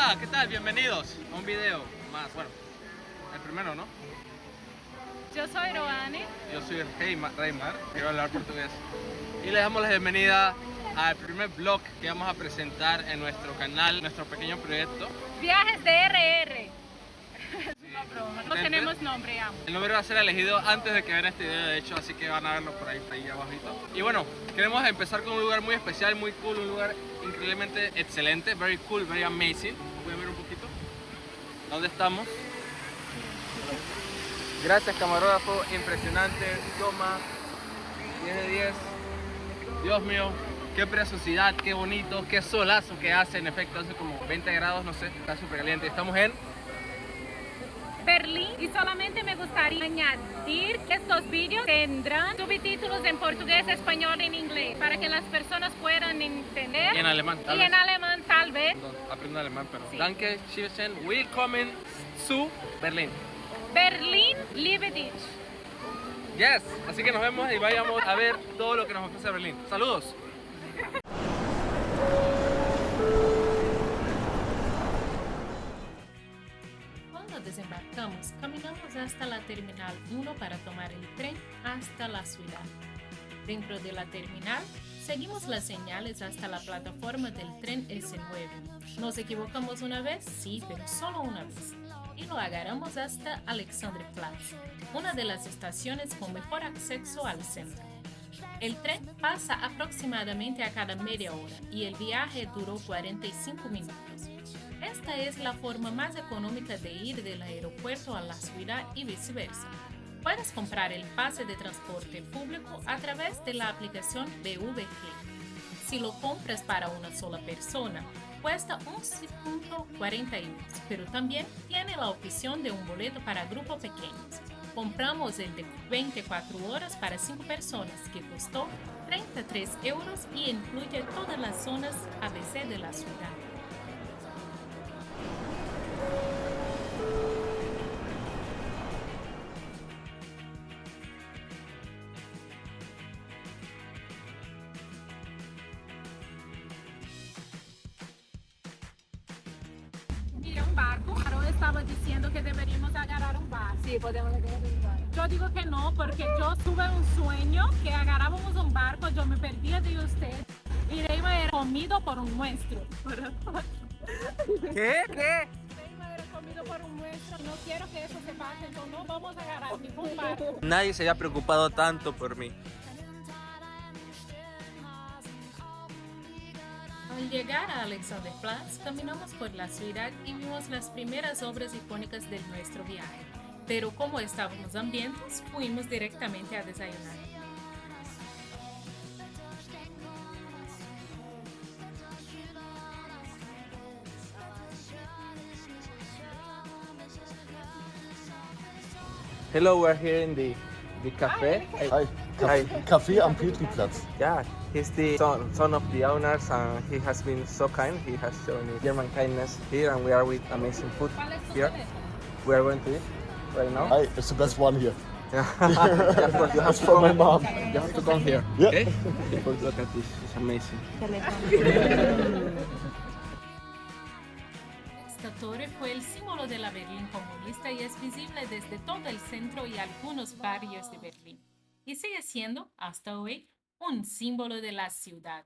Hola, ¿qué tal? Bienvenidos a un video más, bueno, el primero, ¿no? Yo soy Roane. Yo soy Reymar, quiero hablar portugués. Y les damos la bienvenida al primer vlog que vamos a presentar en nuestro canal, nuestro pequeño proyecto. Viajes de RR. Sí. No tenemos nombre aún. El nombre va a ser elegido antes de que vean este video, de hecho, así que van a verlo por ahí abajito. Y bueno, queremos empezar con un lugar muy especial, muy cool, un lugar increíblemente excelente, very cool, very amazing. Pueden ver un poquito dónde estamos. Gracias, camarógrafo, impresionante, toma 10 de 10. Dios mío, qué preciosidad, qué bonito, qué solazo que hace, en efecto, hace como 20 grados, no sé, está súper caliente. Estamos en Berlín, y solamente me gustaría añadir que estos vídeos tendrán subtítulos en portugués, español y en inglés para que las personas puedan entender. Y en alemán, tal y vez. en alemán tal vez. No, aprendo alemán, pero Sí. Danke, Tschüssen, willkommen zu Berlín. Berlín, liebe dich. Yes, así que nos vemos y vayamos a ver todo lo que nos ofrece Berlín. Saludos. Cuando desembarcamos, caminamos hasta la Terminal 1 para tomar el tren hasta la ciudad. Dentro de la terminal, seguimos las señales hasta la plataforma del tren S9. ¿Nos equivocamos una vez? Sí, pero solo una vez. Y lo agarramos hasta Alexanderplatz, una de las estaciones con mejor acceso al centro. El tren pasa aproximadamente a cada media hora y el viaje duró 45 minutos. Esta es la forma más económica de ir del aeropuerto a la ciudad y viceversa. Puedes comprar el pase de transporte público a través de la aplicación BVG. Si lo compras para una sola persona, cuesta 11,40 euros, pero también tiene la opción de un boleto para grupos pequeños. Compramos el de 24 horas para 5 personas, que costó 33 euros y incluye todas las zonas ABC de la ciudad. Mira, un barco. Carol estaba diciendo que deberíamos agarrar un barco. Sí, podemos agarrar un barco. Yo digo que no, porque yo tuve un sueño que agarrábamos un barco, yo me perdía de usted y Reima era comido por un monstruo. ¿Qué? Reima era comido por un monstruo. No quiero que eso se pase, entonces no vamos a agarrar ningún barco. Nadie se había preocupado tanto por mí. Al llegar a Alexanderplatz, caminamos por la ciudad y vimos las primeras obras icónicas de nuestro viaje. Pero como estábamos hambrientos, fuimos directamente a desayunar. Hello, we're here in the cafe. Hi, Café am Petriplatz. Yeah, he's the son of the owners and he has been so kind. He has shown me German kindness here and we are with amazing food here. We are going to eat right now. Hi, it's the best one here. Yeah, of course, you have That's to for my come. mom. You have to come here. Yeah. Okay? Look at this, it's amazing. Esta torre fue el símbolo de la Berlín comunista y es visible desde todo el centro y algunos barrios de Berlín. Y sigue siendo, hasta hoy, un símbolo de la ciudad.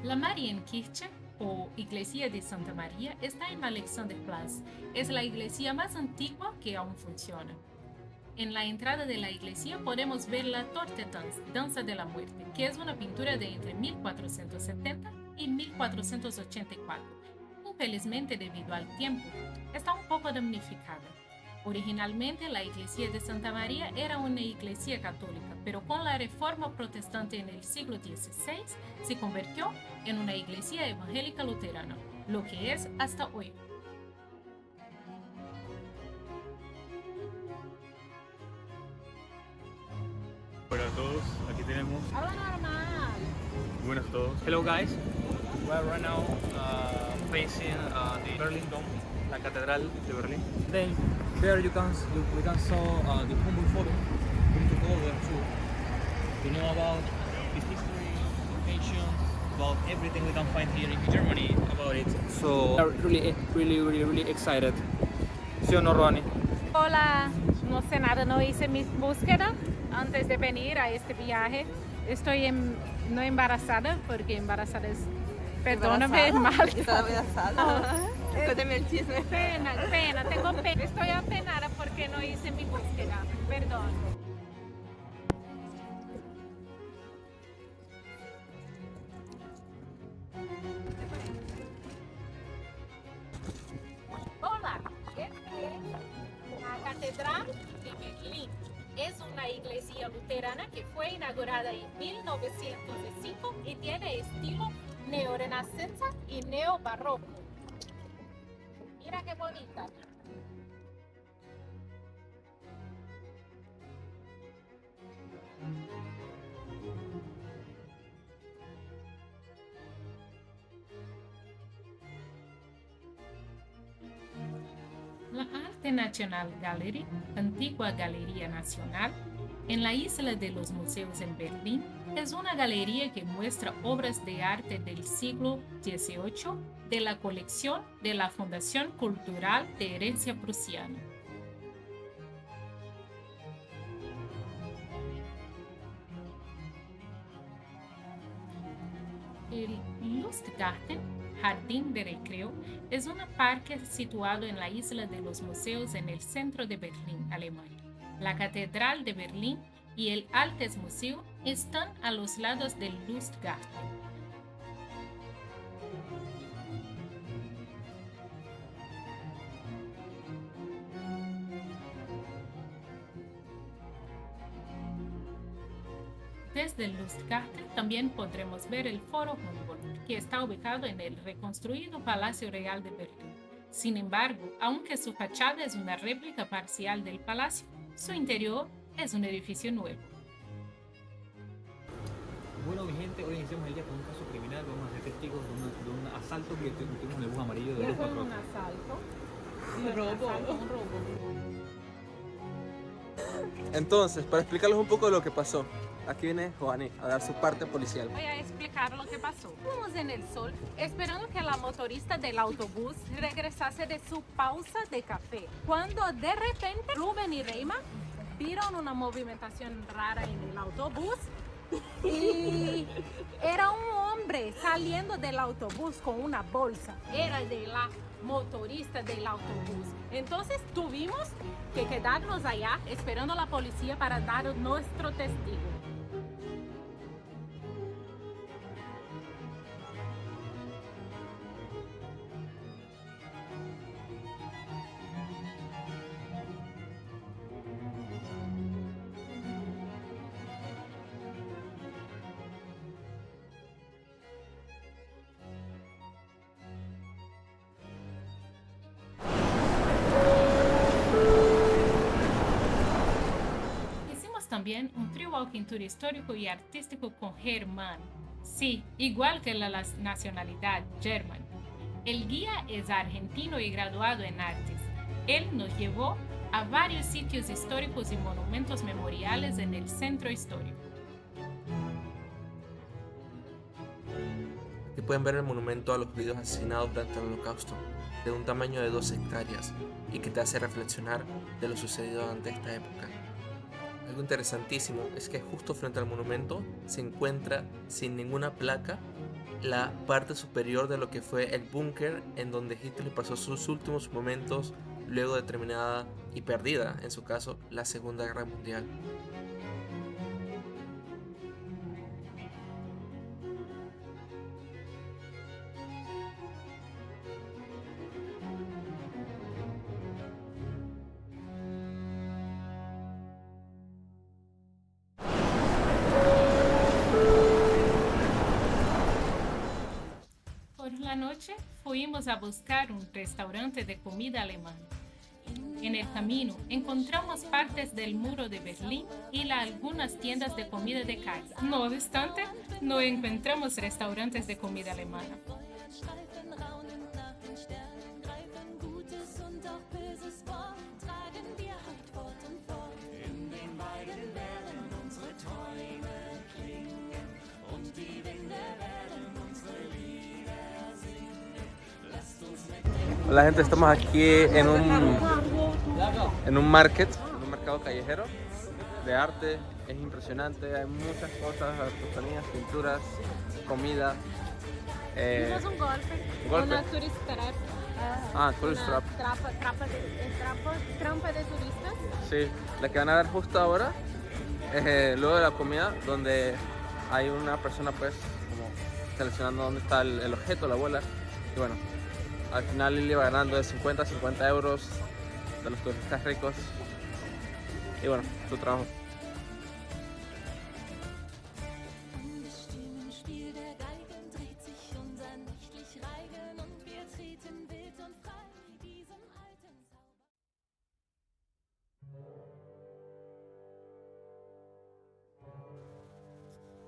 La Marienkirche, o Iglesia de Santa María, está en Alexanderplatz. Es la iglesia más antigua que aún funciona. En la entrada de la iglesia podemos ver la Tortetanz, Danza de la Muerte, que es una pintura de entre 1470 y 1484. Infelizmente, debido al tiempo, está un poco damnificada. Originalmente, la iglesia de Santa María era una iglesia católica, pero con la reforma protestante en el siglo XVI se convirtió en una iglesia evangélica luterana, lo que es hasta hoy. Hola a todos, aquí tenemos. Habla normal. Buenas a todos. Hello guys, we are right now facing the Berlin Dome, la Catedral de Berlín. Then there we can saw the Humboldt Forum. We need to go there too. to know about its history, location, about everything we can find here in Germany about it. So we are really excited. ¿Sí o no, Ronnie? Hola, no sé nada, no hice mi búsqueda antes de venir a este viaje. Estoy no embarazada porque embarazada es, perdóname, mal. ¿Estás embarazada? Cuéntame el chisme. Pena, tengo pena. Estoy apenada porque no hice mi búsqueda, perdón. Hola, esta es la Catedral de Berlín. Es una iglesia luterana que fue inaugurada en 1905 y tiene estilo neorrenacentista y neobarroco. Mira qué bonita. La Arte Nacional Gallery, antigua Galería Nacional, en la Isla de los Museos en Berlín, es una galería que muestra obras de arte del siglo XVIII de la colección de la Fundación Cultural de Herencia Prusiana. El Lustgarten, Jardín de Recreo, es un parque situado en la Isla de los Museos en el centro de Berlín, Alemania. La Catedral de Berlín y el Altes Museum están a los lados del Lustgarten. Desde el Lustgarten también podremos ver el Foro Humboldt, que está ubicado en el reconstruido Palacio Real de Berlín. Sin embargo, aunque su fachada es una réplica parcial del palacio, su interior es un edificio nuevo. Bueno, mi gente, hoy iniciamos el día con un caso criminal. Vamos a ser testigos de un asalto que tuvimos en el bus amarillo de Lufthansa. un asalto. Un robo. Un robo. Entonces, para explicarles un poco de lo que pasó, aquí viene Joanny a dar su parte policial. Voy a explicar lo que pasó. Estamos en el sol esperando que la motorista del autobús regresase de su pausa de café. Cuando de repente Rubén y Reima vieron una movimentación rara en el autobús y era un hombre saliendo del autobús con una bolsa. Era de la motorista del autobús. Entonces tuvimos que quedarnos allá esperando a la policía para dar nuestro testigo. También un free walking tour histórico y artístico con Germán. Sí, igual que la nacionalidad, Germán. El guía es argentino y graduado en artes. Él nos llevó a varios sitios históricos y monumentos memoriales en el centro histórico. Aquí pueden ver el monumento a los judíos asesinados durante el Holocausto, de un tamaño de 2 hectáreas, y que te hace reflexionar de lo sucedido ante esta época. Algo interesantísimo es que justo frente al monumento se encuentra sin ninguna placa la parte superior de lo que fue el búnker en donde Hitler pasó sus últimos momentos luego de terminada y perdida, en su caso, la Segunda Guerra Mundial. Por la noche fuimos a buscar un restaurante de comida alemana. En el camino encontramos partes del muro de Berlín y algunas tiendas de comida de calle. No obstante, no encontramos restaurantes de comida alemana. La gente, estamos aquí en un market, en un mercado callejero de arte. Es impresionante, hay muchas cosas, artesanías, pinturas, comida. Vimos un golpe, una tourist trap. Tourist trap. Trampa de turistas. Sí, la que van a ver justo ahora es luego de la comida, donde hay una persona pues como seleccionando dónde está el objeto, la bola. Y bueno, al final Lili va ganando de 50 a 50 euros de los turistas ricos. Y bueno, su trabajo.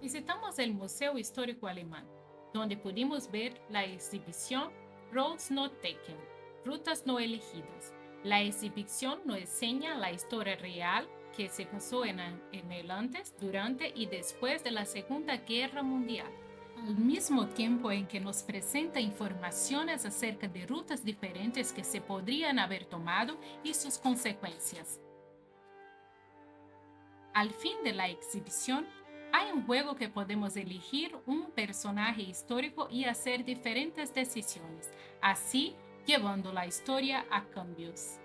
Visitamos el Museo Histórico Alemán, donde pudimos ver la exhibición Roads Not Taken, Rutas No Elegidas. La exhibición nos enseña la historia real que se pasó en el antes, durante y después de la Segunda Guerra Mundial, al mismo tiempo en que nos presenta informaciones acerca de rutas diferentes que se podrían haber tomado y sus consecuencias. Al fin de la exhibición, hay un juego que podemos elegir un personaje histórico y hacer diferentes decisiones, así llevando la historia a cambios.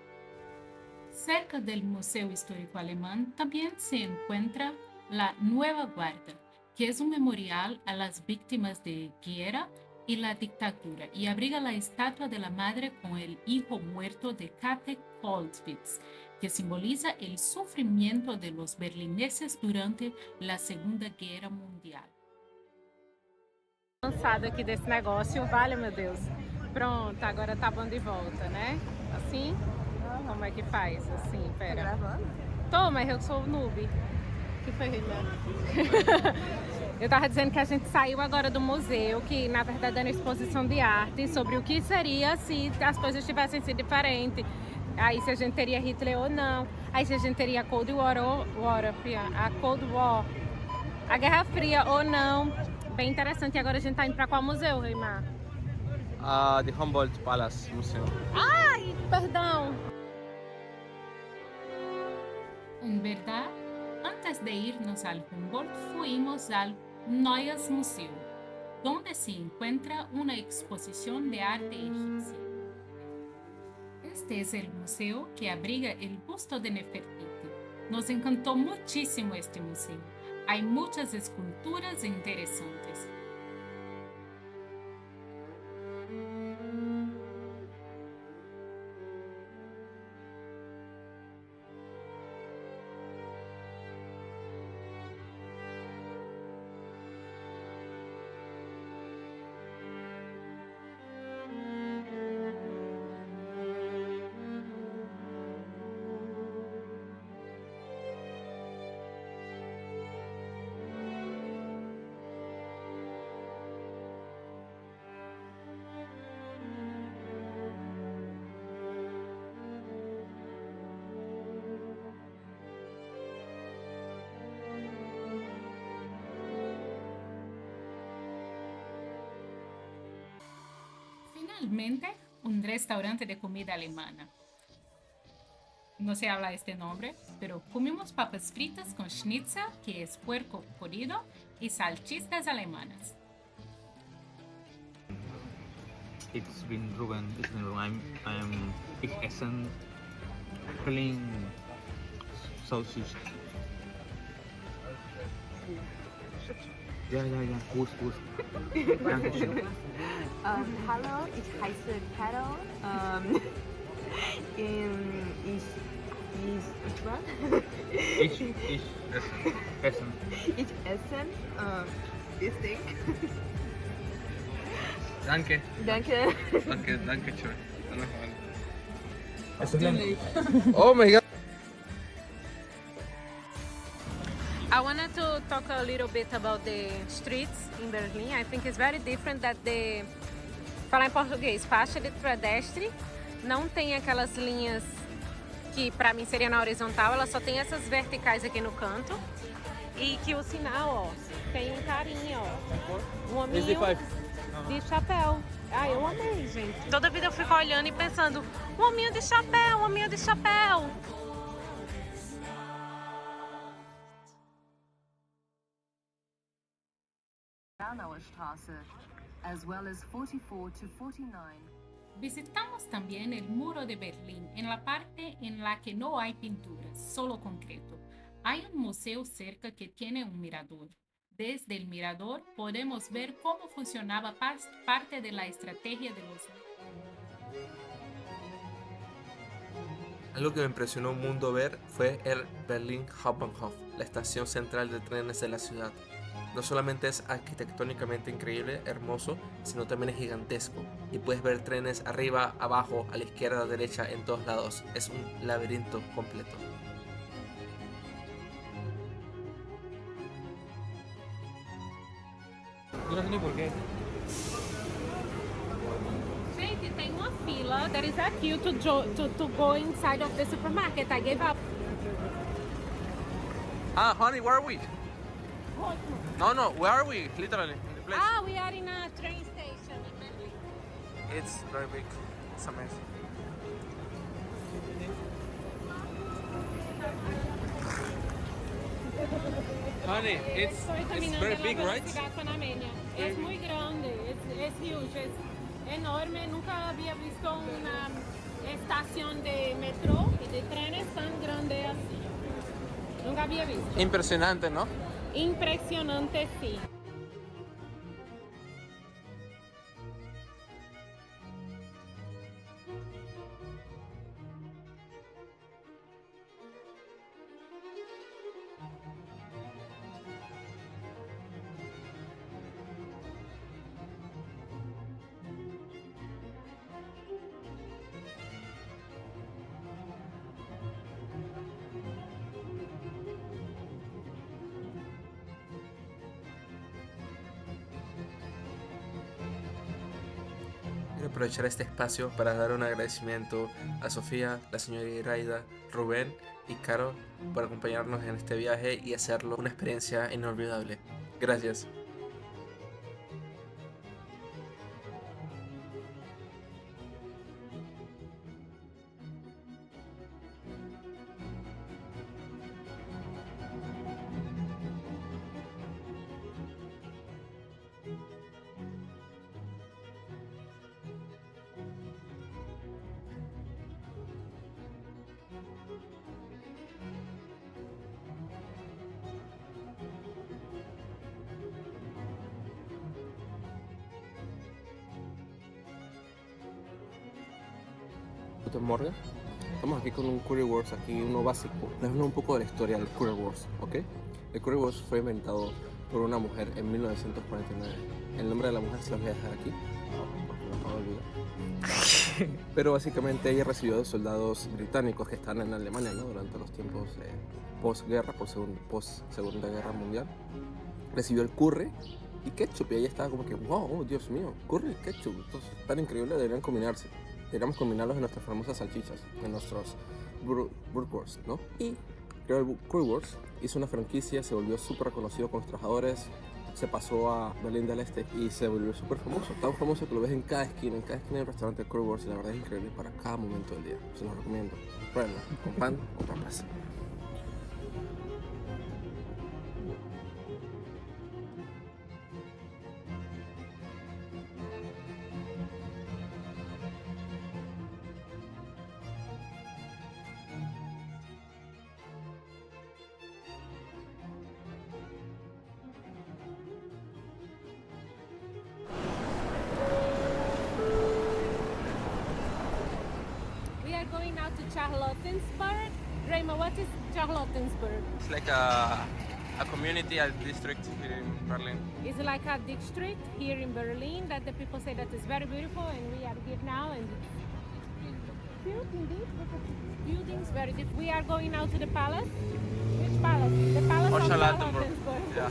Cerca del Museo Histórico Alemán también se encuentra la Nueva Guardia, que es un memorial a las víctimas de guerra y la dictadura, y abriga la estatua de la madre con el hijo muerto de Käthe Kollwitz, que simboliza el sufrimiento de los berlineses durante la Segunda Guerra Mundial. Cansado aqui desse negócio, vale, meu Deus. Pronto, agora tá bom de volta, né? Assim? Como é que faz? Assim, pera. Tá gravando? Tô, mas eu sou noob. Que foi, Rita? Eu tava dizendo que a gente saiu agora do museu, que na verdade era uma exposição de arte sobre o que seria se as coisas tivessem sido diferentes. Aí se a gente teria Hitler ou não. Aí se a gente teria a Cold War, a Guerra Fria ou não. Bem interessante. E agora a gente tá indo pra qual museu, Reimar? The Humboldt Palace Museum. Ai, perdão. En verdad, antes de irnos al Humboldt, fuimos al Neues Museum, donde se encuentra una exposición de arte egipcia. Este es el museo que abriga el busto de Nefertiti. Nos encantó muchísimo este museo. Hay muchas esculturas interesantes. Finalmente, un restaurante de comida alemana. No se habla este nombre, pero comimos papas fritas con schnitzel, que es puerco cocido, y salchichas alemanas. It's been Ruben. Ich essen Berlin Sausage. Ja, gut. Dankeschön. Hallo, ich heiße Carol. Ich essen. Ich esse this thing. Danke. Danke. Danke schön. Essen gleich. Oh my god. I wanted to talk a little bit about the streets in Berlin. I think it's very different that falar em português, faixa de pedestre não tem aquelas linhas que pra mim seria na horizontal, ela só tem essas verticais aqui no canto. E que o sinal, ó, tem um carinha, ó. Um hominho. de chapéu. Ah, eu amei, gente. Toda vida eu fico olhando e pensando, um hominho de chapéu, um hominho de chapéu. as well as 44 to 49. Visitamos también el muro de Berlín en la parte en la que no hay pinturas, solo concreto. Hay un museo cerca que tiene un mirador. Desde el mirador podemos ver cómo funcionaba parte de la estrategia de los... Algo que me impresionó un mundo ver fue el Berlin Hauptbahnhof, la estación central de trenes de la ciudad. No solamente es arquitectónicamente increíble, hermoso, sino también es gigantesco. Y puedes ver trenes arriba, abajo, a la izquierda, a la derecha, en todos lados. Es un laberinto completo. Yo no sé ni por qué. Gente, tem uma fila. There is a queue to go inside of the supermarket. I gave up. Ah, honey, where are we? No, where are we? Literally, in the place. Ah, we are in a train station in Berlin. It's very big. It's amazing. Honey, it's caminando very en big, la right? velocidad panameña. Es muy grande, es huge, es enorme. Nunca había visto una estación de metro y de trenes tan grande así. Nunca había visto. Impresionante, ¿no? Impresionante, sí. Quiero aprovechar este espacio para dar un agradecimiento a Sofía, la señora Iraida, Rubén y Caro por acompañarnos en este viaje y hacerlo una experiencia inolvidable. Gracias. Guten Morgen. Estamos aquí con un Currywurst, aquí uno básico. Les hablo un poco de la historia del Currywurst, ¿ok? El Currywurst fue inventado por una mujer en 1949. El nombre de la mujer se los voy a dejar aquí, porque lo acabo de olvidar. Pero básicamente ella recibió de soldados británicos que están en Alemania, ¿no? Durante los tiempos posguerra, post-segunda guerra mundial. Recibió el curry y ketchup y ella estaba como que, wow, oh, Dios mío, curry y ketchup, esto es tan increíble, deberían combinarse. Deberíamos combinarlos en nuestras famosas salchichas, en nuestros Burgwurst, ¿no? Y creó el Currywurst, hizo una franquicia, se volvió súper reconocido con los trabajadores, se pasó a Berlín del Este y se volvió súper famoso. Tan famoso que lo ves en cada esquina hay un restaurante de Currywurst y la verdad es increíble para cada momento del día. Se los recomiendo. Pruébenlo, con pan o papas. Going now to Charlottensburg. Rayma, what is Charlottensburg? It's like a community, a district here in Berlin. It's like a district here in Berlin that the people say that is very beautiful, and we are here now, and it's cute indeed. Buildings very different. We are going now to the palace. Which palace? The palace of Charlottenburg. Yeah.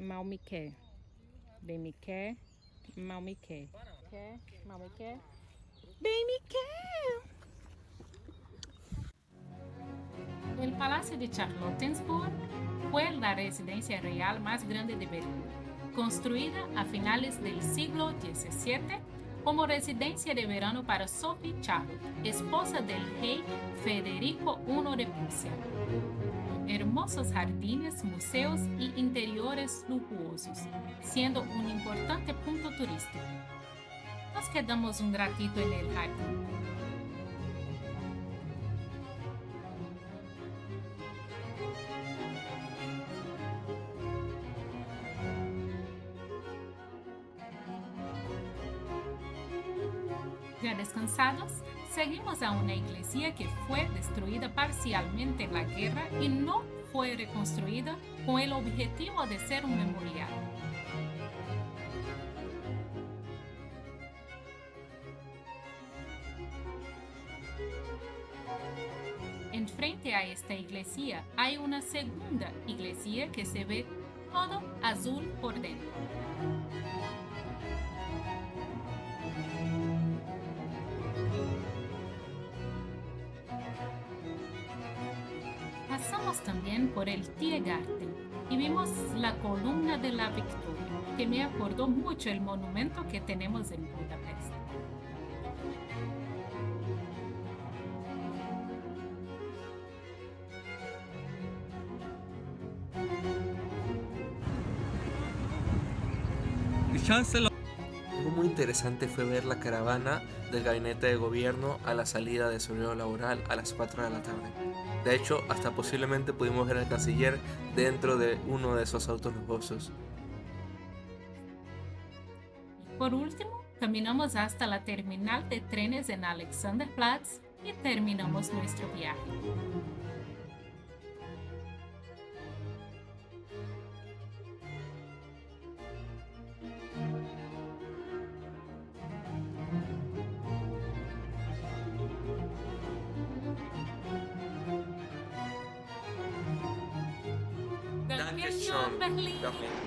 Malmiquet. De Miquet, Malmiquet. Malmiquet. El Palacio de Charlottenburg fue la residencia real más grande de Berlín, construida a finales del siglo XVII como residencia de verano para Sophie Charlotte, esposa del rey Federico I de Prusia. Hermosos jardines, museos y interiores lujosos, siendo un importante punto turístico. Nos quedamos un ratito en el jardín. Ya descansados, seguimos a una iglesia que fue destruida parcialmente en la guerra y no fue reconstruida con el objetivo de ser un memorial. Enfrente a esta iglesia hay una segunda iglesia que se ve todo azul por dentro. Pasamos también por el Tiergarten y vimos la columna de la Victoria, que me acordó mucho el monumento que tenemos en Budapest. Algo muy interesante fue ver la caravana del gabinete de gobierno a la salida de su horario laboral a las 4 de la tarde. De hecho, hasta posiblemente pudimos ver al canciller dentro de uno de esos autos lujosos. Por último, caminamos hasta la terminal de trenes en Alexanderplatz y terminamos nuestro viaje. Dankeschön, Berlin.